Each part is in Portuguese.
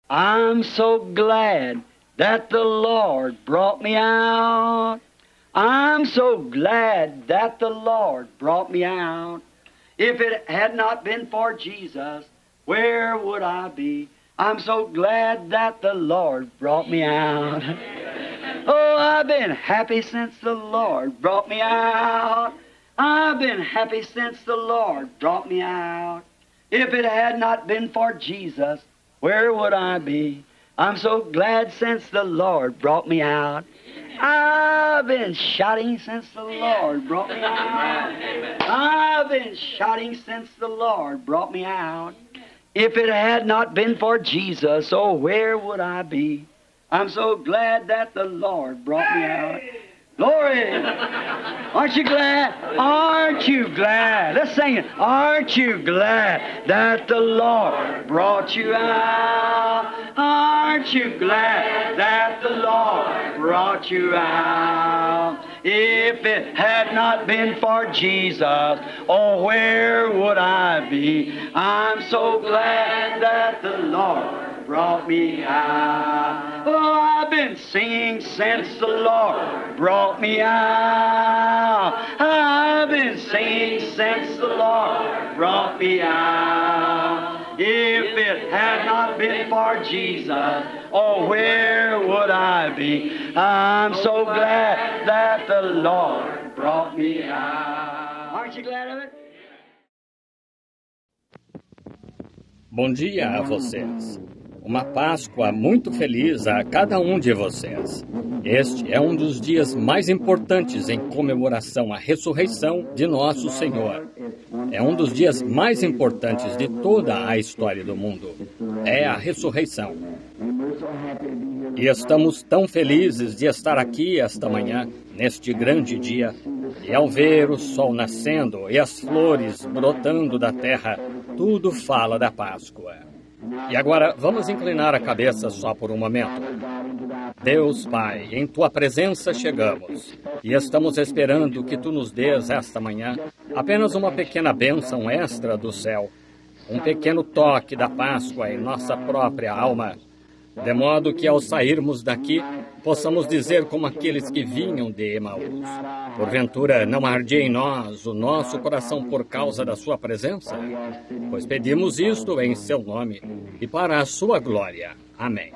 I'm so glad that the Lord brought me out. I'm so glad that the Lord brought me out. If it had not been for Jesus, where would I be? I'm so glad that the Lord brought me out. Oh, I've been happy since the Lord brought me out. I've been happy since the Lord brought me out. If it had not been for Jesus, where would I be? I'm so glad since the Lord brought me out. I've been shouting since the Lord brought me out. I've been shouting since the Lord brought me out. If it had not been for Jesus, oh, where would I be? I'm so glad that the Lord brought me out. Glory! Aren't you glad? Aren't you glad? Let's sing it. Aren't you glad that the Lord brought you out? Aren't you glad that the Lord brought you out? If it had not been for Jesus, oh, where would I be? I'm so glad that the Lord brought me out. Oh, I've been singing since the Lord brought me out. I've been singing since the Lord brought me out. If it had not been for Jesus, oh, where would I be? I'm so glad that the Lord brought me out. Aren't you glad of it? Bom dia a vocês. Uma Páscoa muito feliz a cada um de vocês. Este é um dos dias mais importantes em comemoração à ressurreição de nosso Senhor. É um dos dias mais importantes de toda a história do mundo. É a ressurreição. E estamos tão felizes de estar aqui esta manhã, neste grande dia, e ao ver o sol nascendo e as flores brotando da terra, tudo fala da Páscoa. E agora, vamos inclinar a cabeça só por um momento. Deus Pai, em Tua presença chegamos, e estamos esperando que Tu nos dês esta manhã apenas uma pequena bênção extra do céu, um pequeno toque da Páscoa em nossa própria alma, de modo que ao sairmos daqui, possamos dizer como aqueles que vinham de Emaús: porventura não ardia em nós o nosso coração por causa da sua presença? Pois pedimos isto em seu nome e para a sua glória. Amém.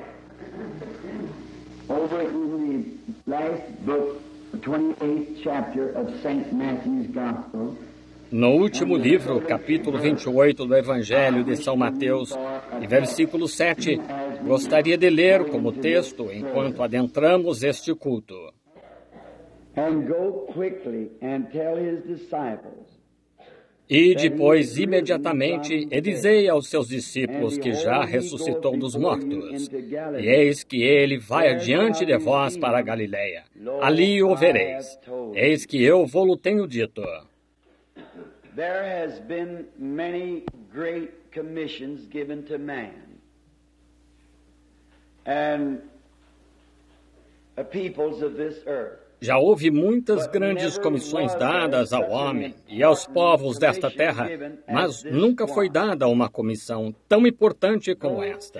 Over in the last book, 28th chapter of St. Matthew's Gospel, no último livro, capítulo 28 do Evangelho de São Mateus, e versículo 7, gostaria de ler como texto enquanto adentramos este culto. And go quickly and tell his disciples, E depois, imediatamente, e dizei aos seus discípulos que já ressuscitou dos mortos. E eis que ele vai adiante de vós para a Galileia. Ali o vereis. Eis que eu vou-lo tenho dito. There has been many great commissions given to man. And the peoples of this earth. Já houve muitas grandes comissões dadas ao homem e aos povos desta terra, mas nunca foi dada uma comissão tão importante como esta.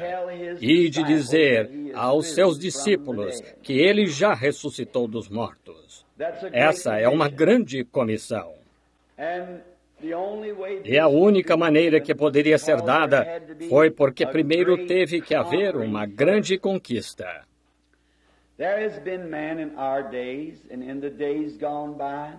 E de dizer aos seus discípulos que ele já ressuscitou dos mortos. Essa é uma grande comissão. E a única maneira que poderia ser dada foi porque primeiro teve que haver uma grande conquista. There has been man in our days and in the days gone by,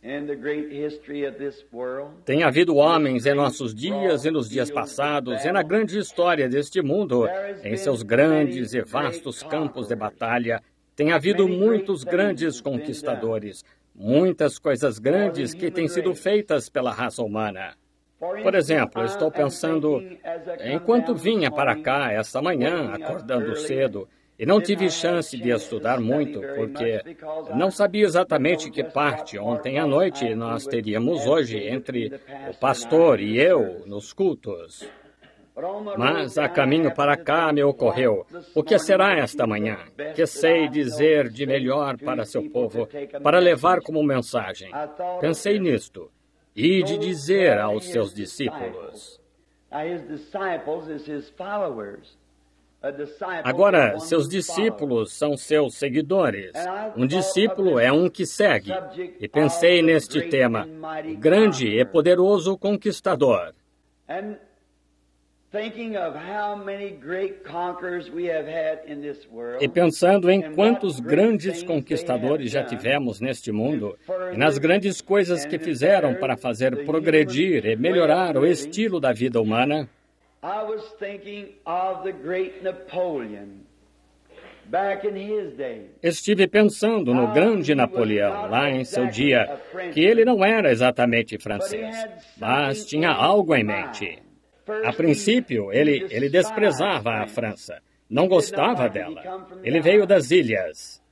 in the great history of this world. Tem havido homens em nossos dias e nos dias passados e na grande história deste mundo, em seus grandes e vastos campos de batalha, tem havido muitos grandes conquistadores, muitas coisas grandes que têm sido feitas pela raça humana. Por exemplo, estou pensando, enquanto vinha para cá esta manhã, acordando cedo, e não tive chance de estudar muito, porque não sabia exatamente que parte ontem à noite nós teríamos hoje entre o pastor e eu nos cultos. Mas a caminho para cá me ocorreu, o que será esta manhã? Que sei dizer de melhor para seu povo, para levar como mensagem? Pensei nisto, e de dizer aos seus discípulos. Agora, seus discípulos são seus seguidores. Um discípulo é um que segue. E pensei neste tema, o grande e poderoso conquistador. E pensando em quantos grandes conquistadores já tivemos neste mundo, e nas grandes coisas que fizeram para fazer progredir e melhorar o estilo da vida humana, estive pensando no grande Napoleão, lá em seu dia, que ele não era exatamente francês, mas tinha algo em mente. A princípio, ele desprezava a França, não gostava dela. Ele veio das ilhas.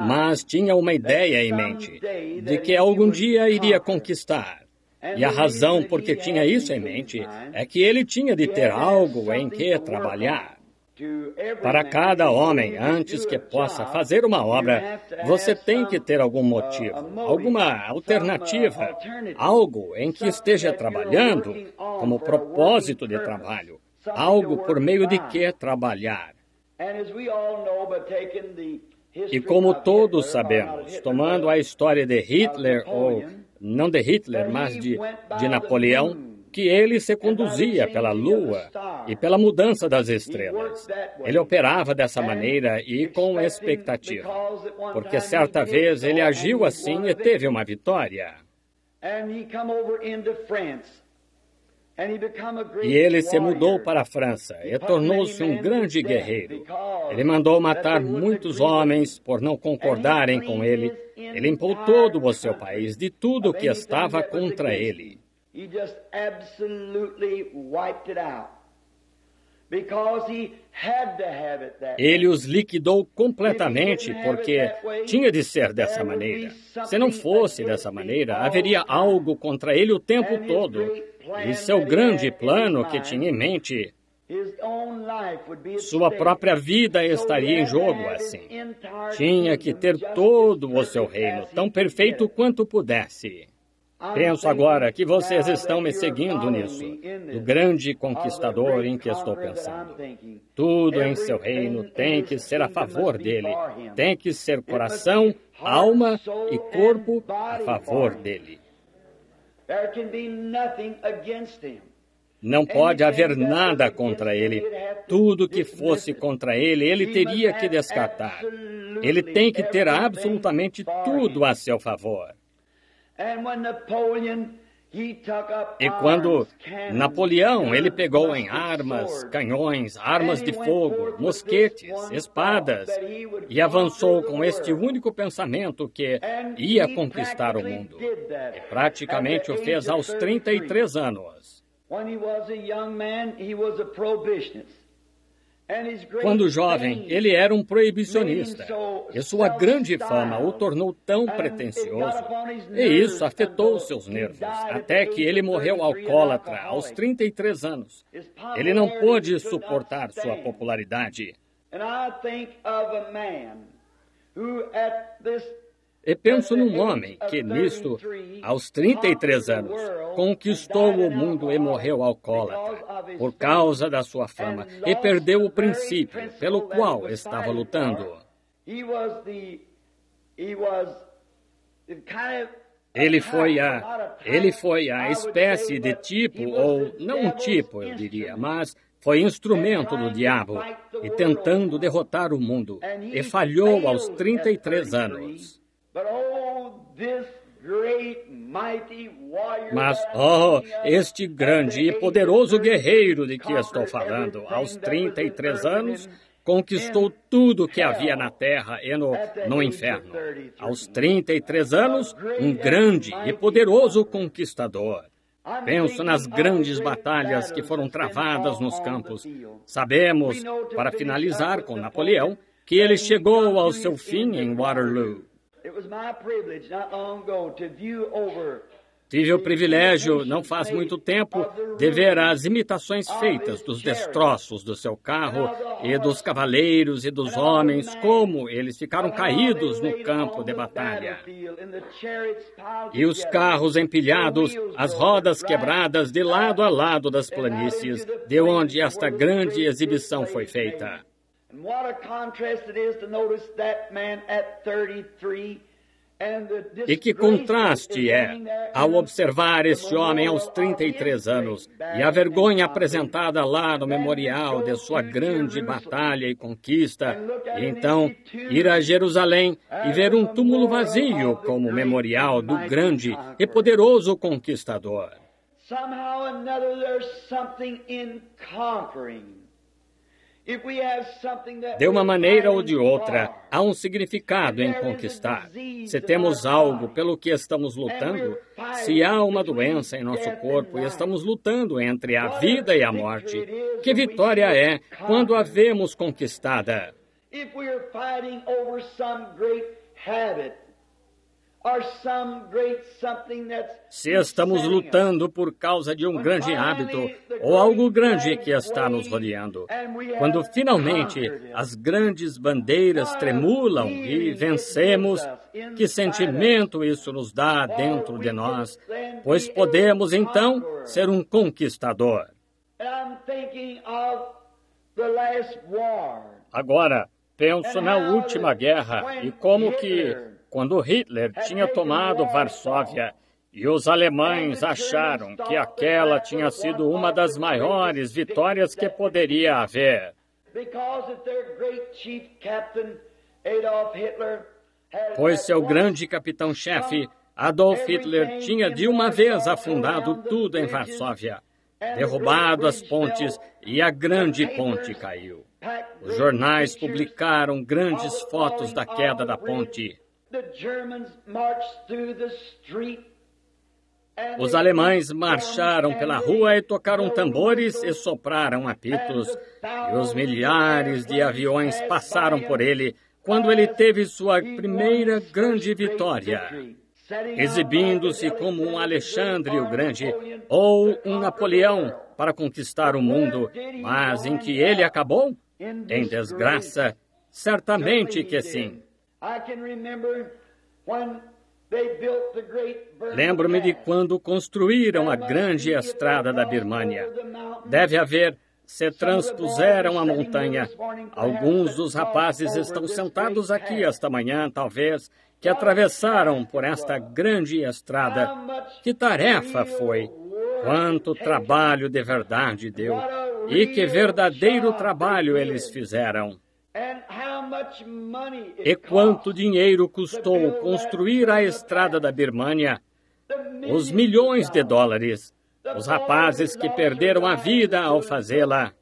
Mas tinha uma ideia em mente, de que algum dia iria conquistar. E a razão por que tinha isso em mente é que ele tinha de ter algo em que trabalhar. Para cada homem, antes que possa fazer uma obra, você tem que ter algum motivo, alguma alternativa, algo em que esteja trabalhando como propósito de trabalho, algo por meio de que trabalhar. E como todos sabemos, tomando a história de Hitler, ou não de Hitler, mas de Napoleão, que ele se conduzia pela lua e pela mudança das estrelas. Ele operava dessa maneira e com expectativa, porque certa vez ele agiu assim e teve uma vitória. E ele se mudou para a França e tornou-se um grande guerreiro. Ele mandou matar muitos homens por não concordarem com ele. Ele limpou todo o seu país de tudo que estava contra ele. He just absolutely wiped it out. Because he had to have it that way. Ele os liquidou completamente porque tinha de ser dessa maneira. Se não fosse dessa maneira, haveria algo contra ele o tempo todo. E seu grande plano que tinha em mente, sua própria vida estaria em jogo assim. Tinha que ter todo o seu reino tão perfeito quanto pudesse. Penso agora que vocês estão me seguindo nisso, do grande conquistador em que estou pensando. Tudo em seu reino tem que ser a favor dele, tem que ser coração, alma e corpo a favor dele. Não pode haver nada contra ele. Tudo que fosse contra ele, ele teria que descartar. Ele tem que ter absolutamente tudo a seu favor. E quando Napoleão, ele pegou em armas, canhões, armas de fogo, mosquetes, espadas, e avançou com este único pensamento que ia conquistar o mundo. E praticamente o fez aos 33 anos. Quando jovem, ele era um proibicionista, e sua grande fama o tornou tão pretensioso, e isso afetou seus nervos, até que ele morreu alcoólatra aos 33 anos. Ele não pôde suportar sua popularidade. E penso num homem que, nisto, aos 33 anos, conquistou o mundo e morreu alcoólatra por causa da sua fama e perdeu o princípio pelo qual estava lutando. Ele foi a espécie de tipo, ou não um tipo, eu diria, mas foi instrumento do diabo e tentando derrotar o mundo, e falhou aos 33 anos. Mas, este grande e poderoso guerreiro de que estou falando, aos 33 anos, conquistou tudo que havia na terra e no inferno. Aos 33 anos, um grande e poderoso conquistador. Penso nas grandes batalhas que foram travadas nos campos. Sabemos, para finalizar com Napoleão, que ele chegou ao seu fim em Waterloo. Tive o privilégio, não faz muito tempo, de ver as imitações feitas dos destroços do seu carro e dos cavaleiros e dos homens, como eles ficaram caídos no campo de batalha. E os carros empilhados, as rodas quebradas de lado a lado das planícies, de onde esta grande exibição foi feita. E que contraste é ao observar este homem aos 33 anos e a vergonha apresentada lá no memorial de sua grande batalha e conquista, e então ir a Jerusalém e ver um túmulo vazio como memorial do grande e poderoso conquistador. Somehow or another there's something in conquering. De uma maneira ou de outra, há um significado em conquistar. Se temos algo pelo que estamos lutando, se há uma doença em nosso corpo e estamos lutando entre a vida e a morte, que vitória é quando a vemos conquistada? Se estamos lutando por causa de um grande hábito ou algo grande que está nos rodeando, quando finalmente as grandes bandeiras tremulam e vencemos, que sentimento isso nos dá dentro de nós, pois podemos então ser um conquistador. Agora, penso na última guerra e como que, quando Hitler tinha tomado Varsóvia e os alemães acharam que aquela tinha sido uma das maiores vitórias que poderia haver. Pois seu grande capitão-chefe, Adolf Hitler, tinha de uma vez afundado tudo em Varsóvia, derrubado as pontes e a grande ponte caiu. Os jornais publicaram grandes fotos da queda da ponte. Os alemães marcharam pela rua e tocaram tambores e sopraram apitos, e os milhares de aviões passaram por ele quando ele teve sua primeira grande vitória, exibindo-se como um Alexandre o Grande ou um Napoleão para conquistar o mundo, mas em que ele acabou? Em desgraça? Certamente que sim. Lembro-me de quando construíram a grande estrada da Birmânia. Se transpuseram a montanha. Alguns dos rapazes estão sentados aqui esta manhã, talvez, que atravessaram por esta grande estrada. Que tarefa foi! Quanto trabalho de verdade deu! E que verdadeiro trabalho eles fizeram! E quanto dinheiro custou construir a estrada da Birmânia? Os milhões de dólares. Os rapazes que perderam a vida ao fazê-la.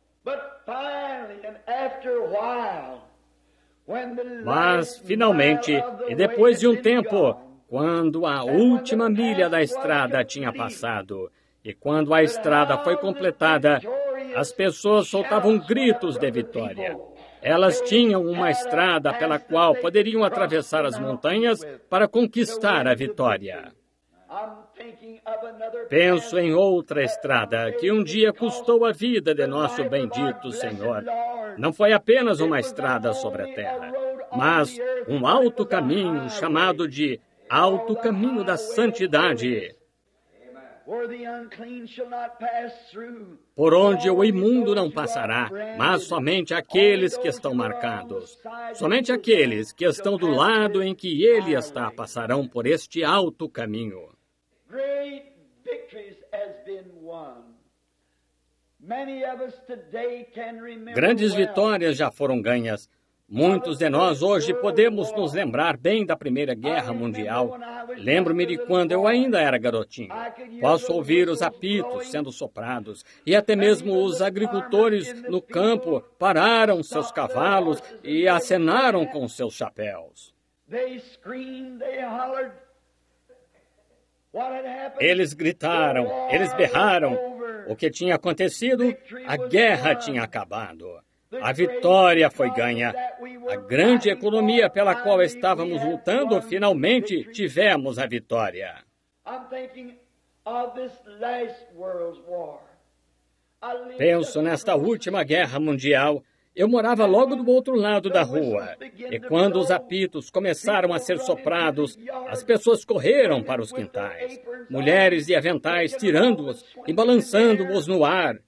Mas, finalmente, e depois de um tempo, quando a última milha da estrada tinha passado, e quando a estrada foi completada, as pessoas soltavam gritos de vitória. Elas tinham uma estrada pela qual poderiam atravessar as montanhas para conquistar a vitória. Penso em outra estrada que um dia custou a vida de nosso bendito Senhor. Não foi apenas uma estrada sobre a terra, mas um alto caminho chamado de Alto Caminho da Santidade, por onde o imundo não passará, mas somente aqueles que estão marcados. Somente aqueles que estão do lado em que ele está passarão por este alto caminho. Grandes vitórias já foram ganhas. Muitos de nós hoje podemos nos lembrar bem da Primeira Guerra Mundial. Lembro-me de quando eu ainda era garotinho. Posso ouvir os apitos sendo soprados e até mesmo os agricultores no campo pararam seus cavalos e acenaram com seus chapéus. Eles gritaram, eles berraram. O que tinha acontecido? A guerra tinha acabado. A vitória foi ganha. A grande economia pela qual estávamos lutando, finalmente tivemos a vitória. of this last world's war. Penso nesta última guerra mundial. Eu morava logo do outro lado da rua, e quando os apitos começaram a ser soprados, as pessoas correram para os quintais, mulheres de aventais tirando-os e balançando-os no ar.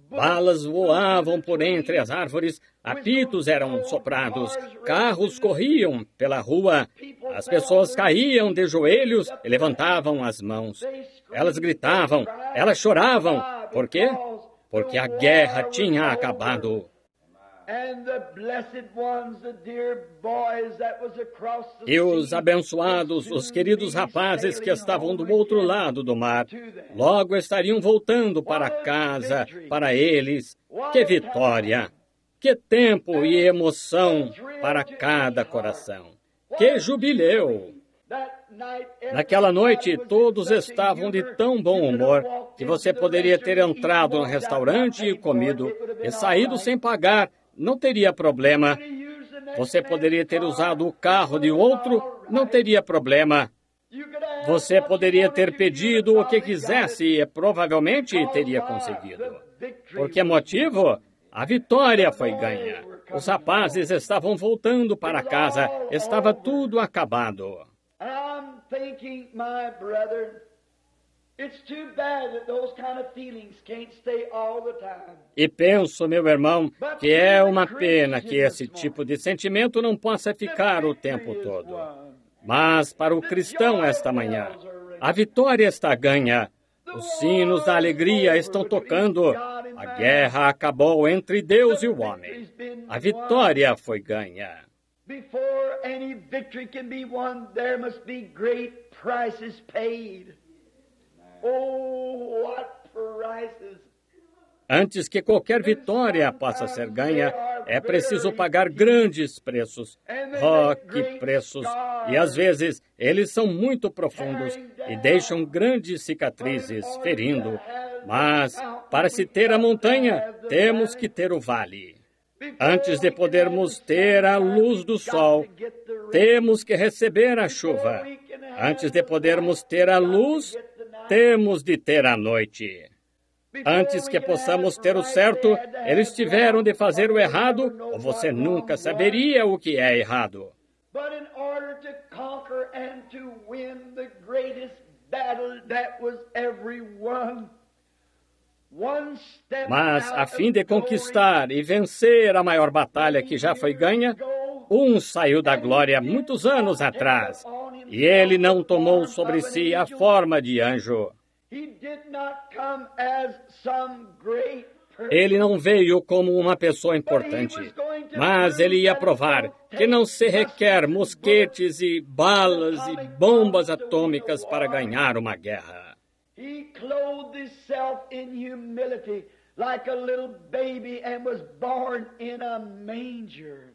Balas voavam por entre as árvores, apitos eram soprados, carros corriam pela rua, as pessoas caíam de joelhos e levantavam as mãos. Elas gritavam, elas choravam. Por quê? Porque a guerra tinha acabado. E os abençoados, os queridos rapazes que estavam do outro lado do mar, logo estariam voltando para casa, para eles. Que vitória! Que tempo e emoção para cada coração! Que jubileu! Naquela noite, todos estavam de tão bom humor que você poderia ter entrado no restaurante e comido e saído sem pagar. Não teria problema. Você poderia ter usado o carro de outro, não teria problema. Você poderia ter pedido o que quisesse e provavelmente teria conseguido. Por que motivo? A vitória foi ganha. Os rapazes estavam voltando para casa. Estava tudo acabado. E penso, meu irmão, que é uma pena que esse tipo de sentimento não possa ficar o tempo todo. Mas para o cristão esta manhã, a vitória está ganha. Os sinos da alegria estão tocando. A guerra acabou entre Deus e o homem. A vitória foi ganha. Before any victory can be won, there must be great prices paid. Oh, what prices! Antes que qualquer vitória possa ser ganha, é preciso pagar grandes preços. Oh, que preços! E às vezes eles são muito profundos e deixam grandes cicatrizes, ferindo. Mas, para se ter a montanha, temos que ter o vale. Antes de podermos ter a luz do sol, temos que receber a chuva. Antes de podermos ter a luz, temos de ter a noite. Antes que possamos ter o certo, eles tiveram de fazer o errado, ou você nunca saberia o que é errado. But in order to conquer and to win the greatest battle that was ever won, mas, a fim de conquistar e vencer a maior batalha que já foi ganha, um saiu da glória muitos anos atrás, e ele não tomou sobre si a forma de anjo. Ele não veio como uma pessoa importante, mas ele ia provar que não se requer mosquetes e balas e bombas atômicas para ganhar uma guerra. He clothed himself in humility like a little baby and was born in a manger.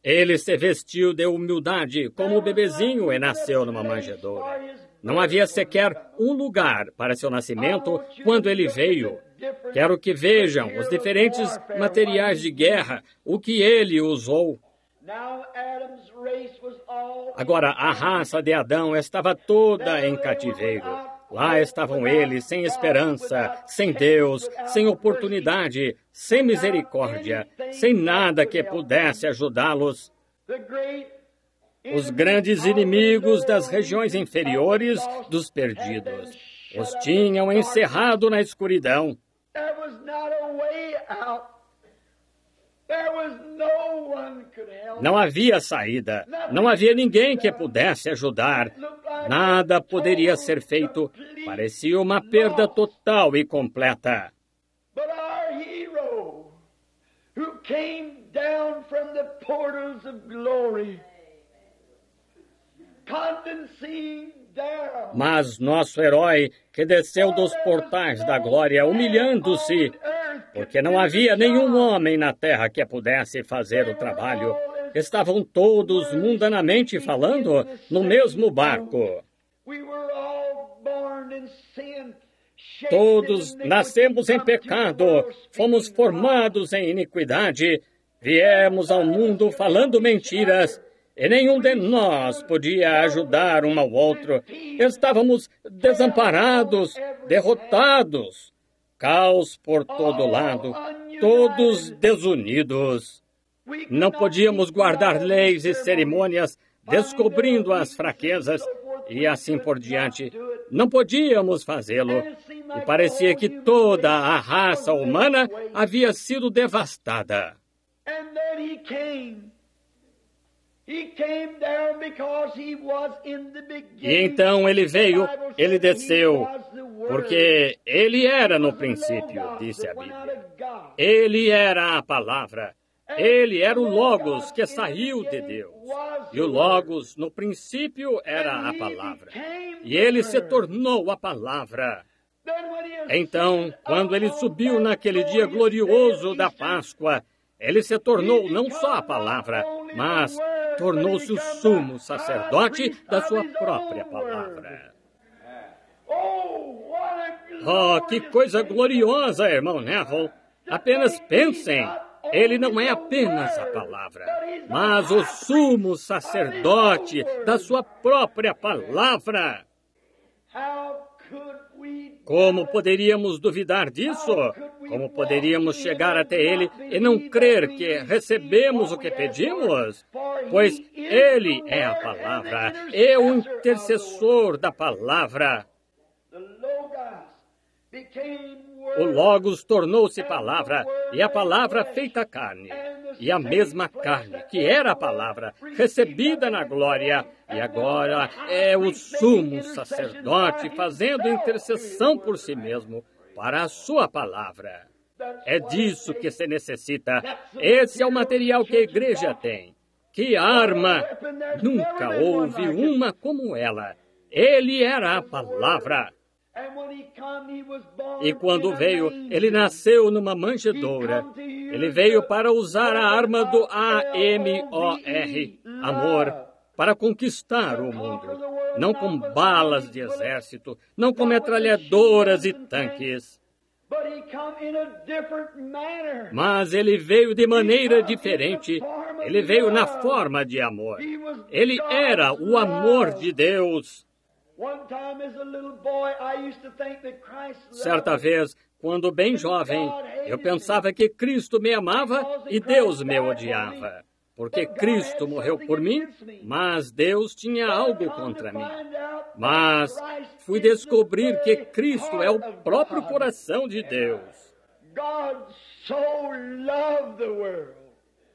Ele se vestiu de humildade como o bebezinho e nasceu numa manjedoura. Não havia sequer um lugar para seu nascimento quando ele veio. Quero que vejam os diferentes materiais de guerra, o que ele usou. Agora, a raça de Adão estava toda em cativeiro. Lá estavam eles, sem esperança, sem Deus, sem oportunidade, sem misericórdia, sem nada que pudesse ajudá-los. Os grandes inimigos das regiões inferiores dos perdidos os tinham encerrado na escuridão. Não havia saída, não havia ninguém que pudesse ajudar. Nada poderia ser feito. Parecia uma perda total e completa. Mas nosso herói, que desceu dos portais da glória, humilhando-se, porque não havia nenhum homem na terra que pudesse fazer o trabalho. Estavam todos, mundanamente falando, no mesmo barco. Todos nascemos em pecado, fomos formados em iniquidade, viemos ao mundo falando mentiras, e nenhum de nós podia ajudar um ao outro. Estávamos desamparados, derrotados, caos por todo lado, todos desunidos. Não podíamos guardar leis e cerimônias, descobrindo as fraquezas e assim por diante. Não podíamos fazê-lo. E parecia que toda a raça humana havia sido devastada. E então ele veio, ele desceu, porque ele era no princípio, disse a Bíblia. Ele era a palavra. Ele era o Logos que saiu de Deus. E o Logos, no princípio, era a palavra. E ele se tornou a palavra. Então, quando ele subiu naquele dia glorioso da Páscoa, ele se tornou não só a palavra, mas tornou-se o sumo sacerdote da sua própria palavra. Oh, que coisa gloriosa, irmão Neville! Apenas pensem. Ele não é apenas a palavra, mas o sumo sacerdote da sua própria palavra. Como poderíamos duvidar disso? Como poderíamos chegar até ele e não crer que recebemos o que pedimos? Pois ele é a palavra, é o intercessor da palavra. O Logos tornou-se palavra, e a palavra feita carne. E a mesma carne, que era a palavra, recebida na glória, e agora é o sumo sacerdote fazendo intercessão por si mesmo, para a sua palavra. É disso que se necessita. Esse é o material que a igreja tem. Que arma! Nunca houve uma como ela. Ele era a palavra. E quando veio, ele nasceu numa manjedoura. Ele veio para usar a arma do A-M-O-R, amor, para conquistar o mundo. Não com balas de exército, não com metralhadoras e tanques. Mas ele veio de maneira diferente. Ele veio na forma de amor. Ele era o amor de Deus. Certa vez, quando bem jovem, eu pensava que Cristo me amava e Deus me odiava. Porque Cristo morreu por mim, mas Deus tinha algo contra mim. Mas fui descobrir que Cristo é o próprio coração de Deus.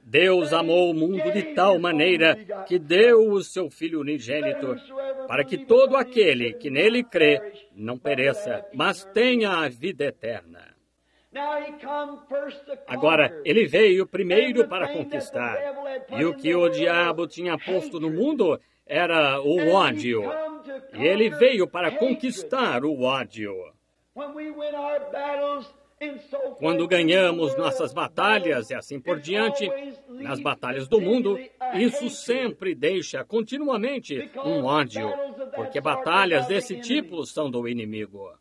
Deus amou o mundo de tal maneira que deu o seu Filho unigênito, para que todo aquele que nele crê não pereça, mas tenha a vida eterna. Agora, ele veio primeiro para conquistar, e o que o diabo tinha posto no mundo era o ódio, e ele veio para conquistar o ódio. Quando ganhamos nossas batalhas e assim por diante, nas batalhas do mundo, isso sempre deixa continuamente um ódio, porque batalhas desse tipo são do inimigo.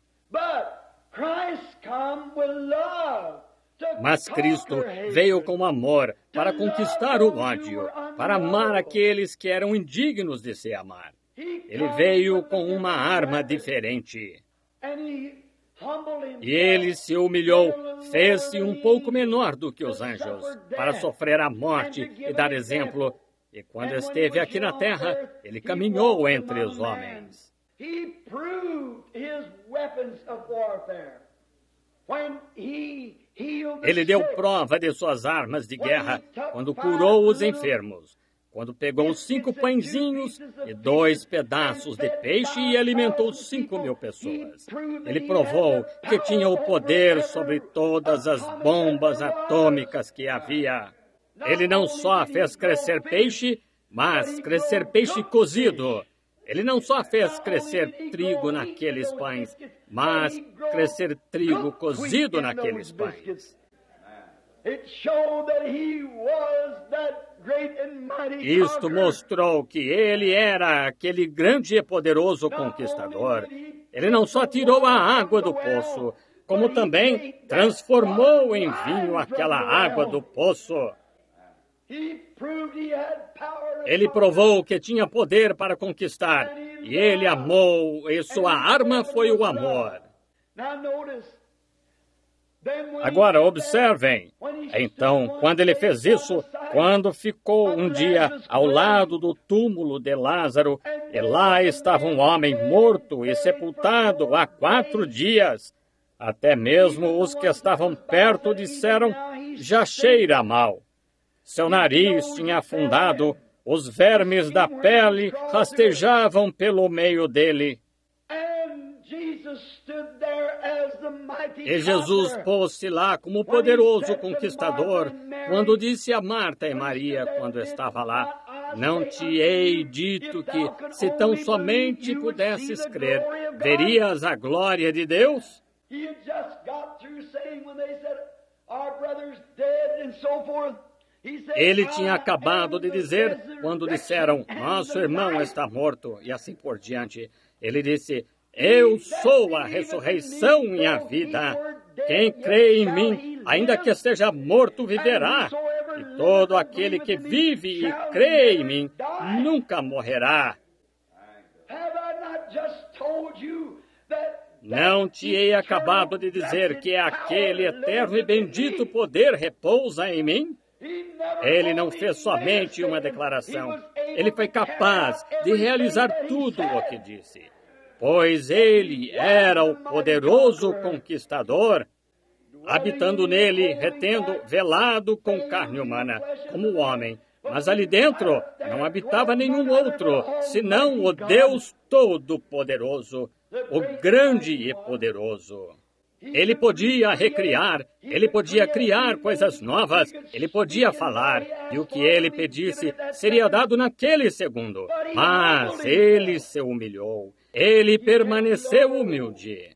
Mas Cristo veio com amor para conquistar o ódio, para amar aqueles que eram indignos de se amar. Ele veio com uma arma diferente. E ele se humilhou, fez-se um pouco menor do que os anjos, para sofrer a morte e dar exemplo. E quando esteve aqui na terra, ele caminhou entre os homens. Ele deu prova de suas armas de guerra quando curou os enfermos, quando pegou 5 pãezinhos e 2 pedaços de peixe e alimentou 5.000 pessoas. Ele provou que tinha o poder sobre todas as bombas atômicas que havia. Ele não só fez crescer peixe, mas crescer peixe cozido. Ele não só fez crescer trigo naqueles pães, mas crescer trigo cozido naqueles pães. Isto mostrou que ele era aquele grande e poderoso conquistador. Ele não só tirou a água do poço, como também transformou em vinho aquela água do poço. Ele provou que tinha poder para conquistar, e ele amou, e sua arma foi o amor. Agora, observem. Então, quando ele fez isso, quando ficou um dia ao lado do túmulo de Lázaro, e lá estava um homem morto e sepultado há 4 dias, até mesmo os que estavam perto disseram, já cheira mal. Seu nariz tinha afundado, os vermes da pele rastejavam pelo meio dele. E Jesus pôs-se lá como poderoso conquistador, quando disse a Marta e Maria, quando estava lá, não te hei dito que, se tão somente pudesses crer, verias a glória de Deus? Ele tinha acabado de dizer, quando disseram, nosso irmão está morto, e assim por diante. Ele disse, eu sou a ressurreição e a vida. Quem crê em mim, ainda que esteja morto, viverá. E todo aquele que vive e crê em mim, nunca morrerá. Não te hei acabado de dizer que aquele eterno e bendito poder repousa em mim? Ele não fez somente uma declaração. Ele foi capaz de realizar tudo o que disse. Pois ele era o poderoso conquistador, habitando nele, retendo, velado com carne humana, como homem. Mas ali dentro não habitava nenhum outro, senão o Deus Todo-Poderoso, o grande e poderoso. Ele podia recriar, ele podia criar coisas novas, ele podia falar, e o que ele pedisse seria dado naquele segundo. Mas ele se humilhou, ele permaneceu humilde.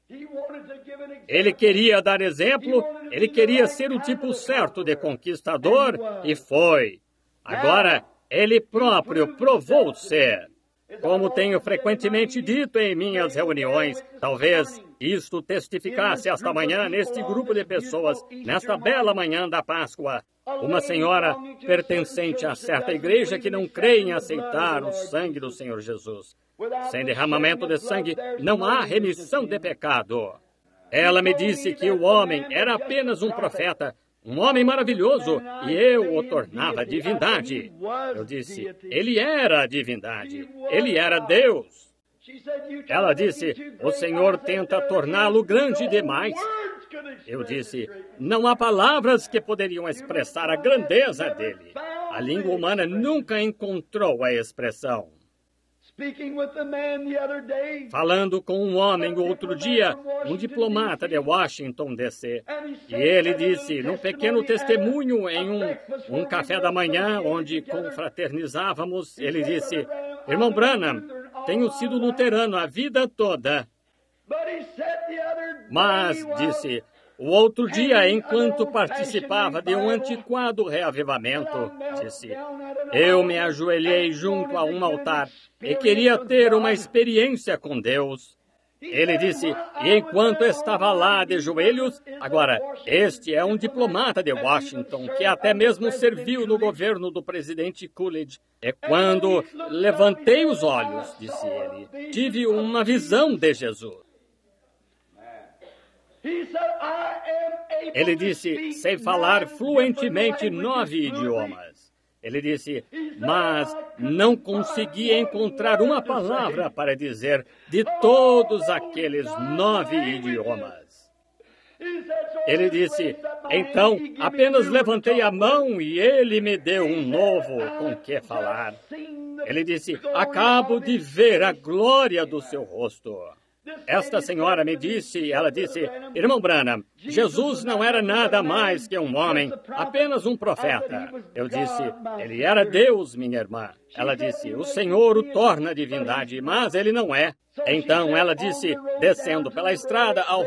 Ele queria dar exemplo, ele queria ser o tipo certo de conquistador, e foi. Agora, ele próprio provou ser. Como tenho frequentemente dito em minhas reuniões, talvez isto testificasse esta manhã neste grupo de pessoas, nesta bela manhã da Páscoa. Uma senhora pertencente a certa igreja que não crê em aceitar o sangue do Senhor Jesus. Sem derramamento de sangue, não há remissão de pecado. Ela me disse que o homem era apenas um profeta, um homem maravilhoso, e eu o tornava divindade. Eu disse, ele era a divindade, ele era Deus. Ela disse, o Senhor tenta torná-lo grande demais. Eu disse, não há palavras que poderiam expressar a grandeza dele. A língua humana nunca encontrou a expressão. Falando com um homem outro dia, um diplomata de Washington, D.C., e ele disse, num pequeno testemunho em um café da manhã, onde confraternizávamos, ele disse, irmão Branham, tenho sido luterano a vida toda. Mas, disse, o outro dia, enquanto participava de um antiquado reavivamento, disse, eu me ajoelhei junto a um altar e queria ter uma experiência com Deus. Ele disse, e enquanto estava lá de joelhos, agora, este é um diplomata de Washington, que até mesmo serviu no governo do presidente Coolidge. É quando levantei os olhos, disse ele, tive uma visão de Jesus. Ele disse, sei falar fluentemente 9 idiomas. Ele disse, mas não consegui encontrar uma palavra para dizer de todos aqueles 9 idiomas. Ele disse, então apenas levantei a mão e ele me deu um novo com que falar. Ele disse, acabo de ver a glória do seu rosto. Esta senhora me disse, ela disse, irmão Branham, Jesus não era nada mais que um homem, apenas um profeta. Eu disse, ele era Deus, minha irmã. Ela disse, o Senhor o torna divindade, mas ele não é. Então ela disse, descendo pela estrada ao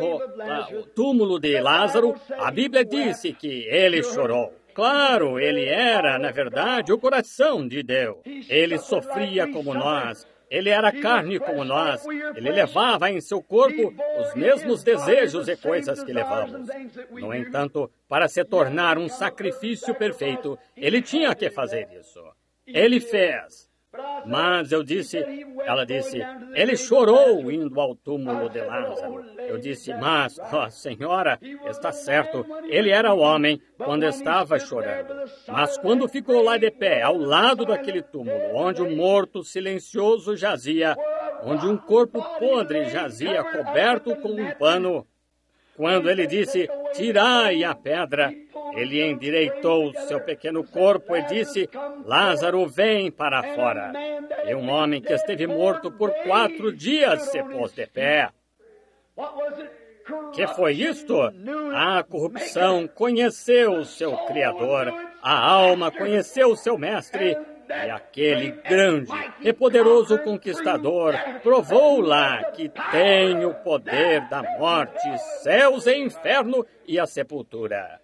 túmulo de Lázaro, a Bíblia disse que ele chorou. Claro, ele era, na verdade, o coração de Deus. Ele sofria como nós. Ele era carne como nós. Ele levava em seu corpo os mesmos desejos e coisas que levamos. No entanto, para se tornar um sacrifício perfeito, ele tinha que fazer isso. Ele fez. Mas ela disse, ele chorou indo ao túmulo de Lázaro. Eu disse, mas, senhora, está certo, ele era homem quando estava chorando. Mas quando ficou lá de pé, ao lado daquele túmulo, onde um morto silencioso jazia, onde um corpo podre jazia coberto com um pano, quando ele disse, tirai a pedra, ele endireitou seu pequeno corpo e disse, Lázaro, vem para fora. E um homem que esteve morto por 4 dias se pôs de pé. Que foi isto? A corrupção conheceu o seu Criador, a alma conheceu o seu Mestre, e aquele grande e poderoso conquistador provou lá que tem o poder da morte, céus e inferno e a sepultura.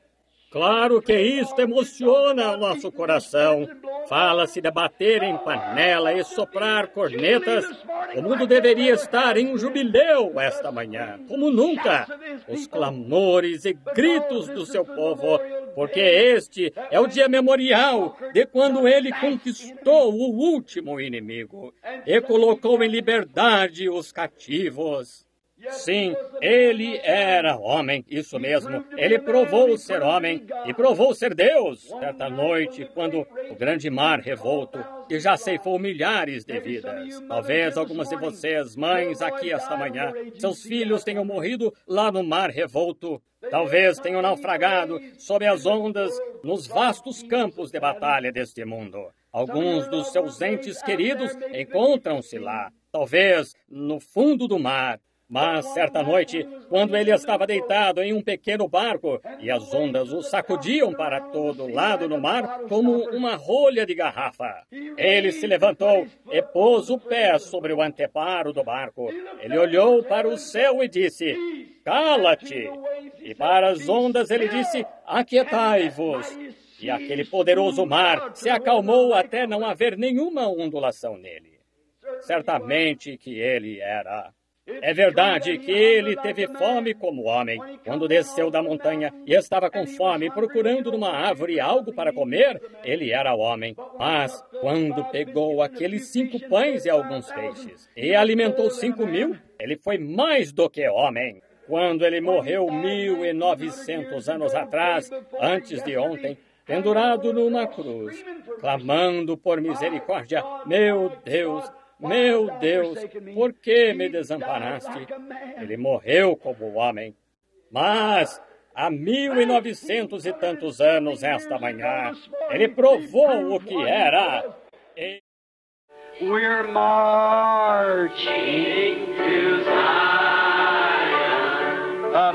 Claro que isto emociona o nosso coração. Fala-se de bater em panela e soprar cornetas. O mundo deveria estar em um jubileu esta manhã, como nunca. Os clamores e gritos do seu povo, porque este é o dia memorial de quando ele conquistou o último inimigo e colocou em liberdade os cativos. Sim, ele era homem, isso mesmo. Ele provou ser homem e provou ser Deus. Certa noite, quando o grande mar revolto, que já ceifou milhares de vidas. Talvez algumas de vocês, mães, aqui esta manhã, seus filhos tenham morrido lá no mar revolto. Talvez tenham naufragado sob as ondas nos vastos campos de batalha deste mundo. Alguns dos seus entes queridos encontram-se lá, talvez no fundo do mar. Mas, certa noite, quando ele estava deitado em um pequeno barco e as ondas o sacudiam para todo lado no mar como uma rolha de garrafa, ele se levantou e pôs o pé sobre o anteparo do barco. Ele olhou para o céu e disse, cala-te! E para as ondas ele disse, aquietai-vos! E aquele poderoso mar se acalmou até não haver nenhuma ondulação nele. Certamente que ele era... É verdade que ele teve fome como homem, quando desceu da montanha e estava com fome, procurando numa árvore algo para comer, ele era homem. Mas, quando pegou aqueles 5 pães e alguns peixes, e alimentou 5.000, ele foi mais do que homem. Quando ele morreu 1.900 anos atrás, antes de ontem, pendurado numa cruz, clamando por misericórdia, meu Deus, por que me desamparaste? Ele morreu como homem. Mas, há 1.900 e tantos anos esta manhã, ele provou o que era. We're marching to Zion, a